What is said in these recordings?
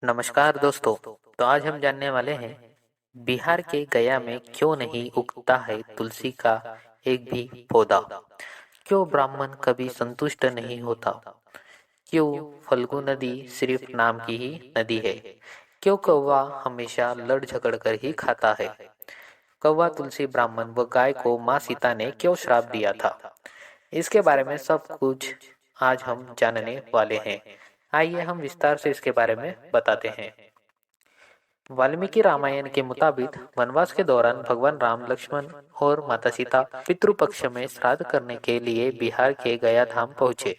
नमस्कार दोस्तों। तो आज हम जानने वाले हैं बिहार के गया में क्यों नहीं उगता है तुलसी का एक भी पौधा। क्यों ब्राह्मण कभी संतुष्ट नहीं होता। क्यों फल्गु नदी सिर्फ नाम की ही नदी है। क्यों कौवा हमेशा लड़ झगड़ कर ही खाता है। कौवा तुलसी ब्राह्मण व गाय को माँ सीता ने क्यों श्राप दिया था। इसके बारे में सब कुछ आज हम जानने वाले हैं। आइए हम विस्तार से इसके बारे में बताते हैं। वाल्मीकि रामायण के मुताबिक वनवास के दौरान भगवान राम, लक्ष्मण और माता सीता पितृपक्ष में श्राद्ध करने के लिए बिहार के गया धाम पहुंचे।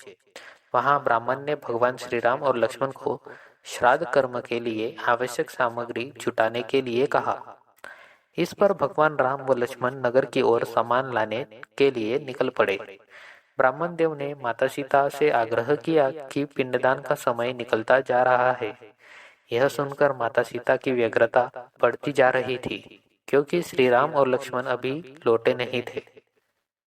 वहां ब्राह्मण ने भगवान श्री राम और लक्ष्मण को श्राद्ध कर्म के लिए आवश्यक सामग्री जुटाने के लिए कहा। इस पर भगवान राम व लक्ष्मण नगर की ओर सामान लाने के लिए निकल पड़े। ब्राह्मण देव ने माता सीता से आग्रह किया कि पिंडदान का समय निकलता जा रहा है। यह सुनकर माता सीता की व्यग्रता बढ़ती जा रही थी, क्योंकि श्री राम और लक्ष्मण अभी लौटे नहीं थे।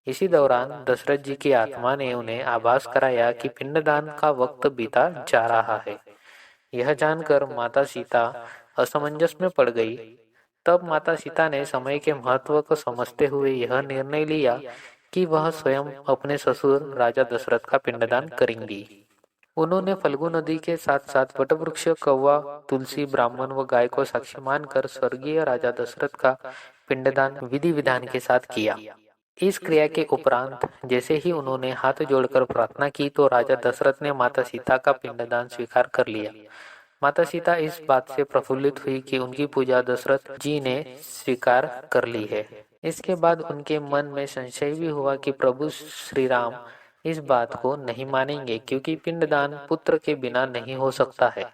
इसी दौरान दशरथ जी की आत्मा ने उन्हें आभास कराया कि पिंडदान का वक्त बीता जा रहा है। यह जानकर माता सीता असमंजस में पड़ गई। तब माता सीता ने समय के महत्व को समझते हुए यह निर्णय लिया कि वह स्वयं अपने ससुर राजा दशरथ का पिंडदान करेंगी। उन्होंने फल्गु नदी के साथ साथ वटवृक्ष, कौवा, तुलसी, ब्राह्मण व गाय को साक्षी मानकर स्वर्गीय राजा दशरथ का पिंडदान विधि विधान के साथ किया। इस क्रिया के उपरांत जैसे ही उन्होंने हाथ जोड़कर प्रार्थना की तो राजा दशरथ ने माता सीता का पिंडदान स्वीकार कर लिया। माता सीता इस बात से प्रफुल्लित हुई कि उनकी पूजा दशरथ जी ने स्वीकार कर ली है। इसके बाद उनके मन में संशय भी हुआ कि प्रभु श्री राम इस बात को नहीं मानेंगे, क्योंकि पिंडदान पुत्र के बिना नहीं हो सकता है।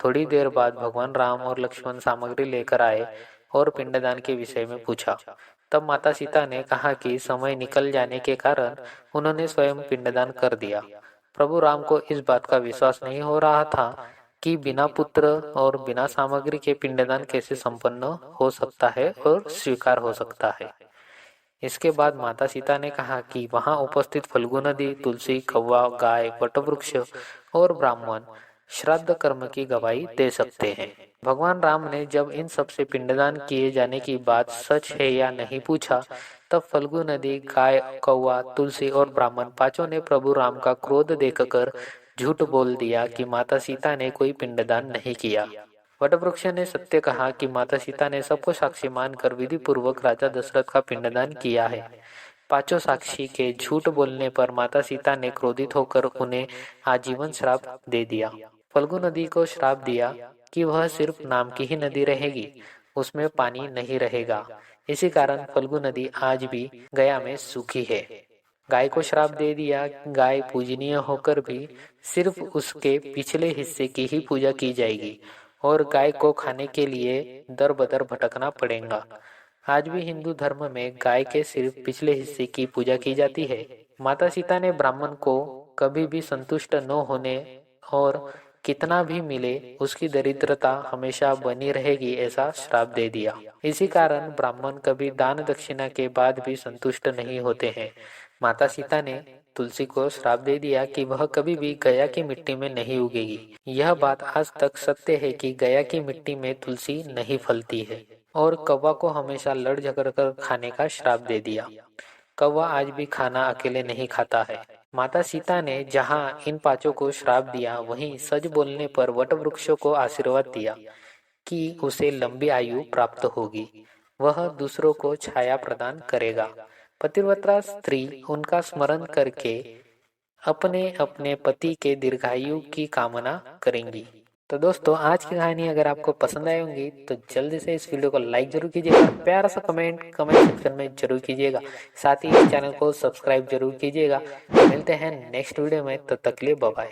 थोड़ी देर बाद भगवान राम और लक्ष्मण सामग्री लेकर आए और पिंडदान के विषय में पूछा। तब माता सीता ने कहा कि समय निकल जाने के कारण उन्होंने स्वयं पिंडदान कर दिया। प्रभु राम को इस बात का विश्वास नहीं हो रहा था कि बिना पुत्र और बिना सामग्री के पिंडदान कैसे संपन्न हो सकता है और स्वीकार हो सकता है। इसके बाद माता सीता ने कहा कि वहां उपस्थित फल्गु नदी, तुलसी, कौवा, गाय, वटवृक्ष और ब्राह्मण श्राद्ध कर्म की गवाही दे सकते हैं। भगवान राम ने जब इन सब से पिंडदान किए जाने की बात सच है या नहीं पूछा, तब फल्गु नदी, गाय, कौवा, तुलसी और ब्राह्मण पांचों ने प्रभु राम का क्रोध देखकर झूठ बोल दिया कि माता सीता ने कोई पिंडदान नहीं किया। वटवृक्ष ने सत्य कहा कि माता सीता ने सबको साक्षी मानकर विधि पूर्वक राजा दशरथ का पिंडदान किया है। पांचों साक्षी के झूठ बोलने पर माता सीता ने क्रोधित होकर उन्हें आजीवन श्राप दे दिया। फल्गु नदी को श्राप दिया कि वह सिर्फ नाम की ही नदी रहेगी, उसमें पानी नहीं रहेगा। इसी कारण फल्गु नदी आज भी गया में सूखी है। गाय को श्राप दे दिया, गाय पूजनीय होकर भी सिर्फ उसके पिछले हिस्से की ही पूजा की जाएगी और गाय को खाने के लिए दर बदर भटकना पड़ेगा। आज भी हिंदू धर्म में गाय के सिर्फ पिछले हिस्से की पूजा की जाती है। माता सीता ने ब्राह्मण को कभी भी संतुष्ट न होने और कितना भी मिले उसकी दरिद्रता हमेशा बनी रहेगी ऐसा श्राप दे दिया। इसी कारण ब्राह्मण कभी दान दक्षिणा के बाद भी संतुष्ट नहीं होते हैं। माता सीता ने तुलसी को श्राप दे दिया कि वह कभी भी गया की मिट्टी में नहीं उगेगी। यह बात आज तक सत्य है कि गया की मिट्टी में तुलसी नहीं फलती है। और कौवा को हमेशा लड़ झगड़ कर खाने का श्राप दे दिया। कौवा आज भी खाना अकेले नहीं खाता है। माता सीता ने जहाँ इन पांचों को श्राप दिया, वहीं सच बोलने पर वट वृक्षों को आशीर्वाद दिया कि उसे लंबी आयु प्राप्त होगी, वह दूसरों को छाया प्रदान करेगा। पतिव्रता स्त्री उनका स्मरण करके अपने अपने पति के दीर्घायु की कामना करेंगी। तो दोस्तों, आज की कहानी अगर आपको पसंद आई होंगी तो जल्दी से इस वीडियो को लाइक जरूर कीजिएगा, प्यारा सा कमेंट सेक्शन में जरूर कीजिएगा। साथ ही इस चैनल को सब्सक्राइब जरूर कीजिएगा। मिलते हैं नेक्स्ट वीडियो में, तब तक के लिए बाय बाय।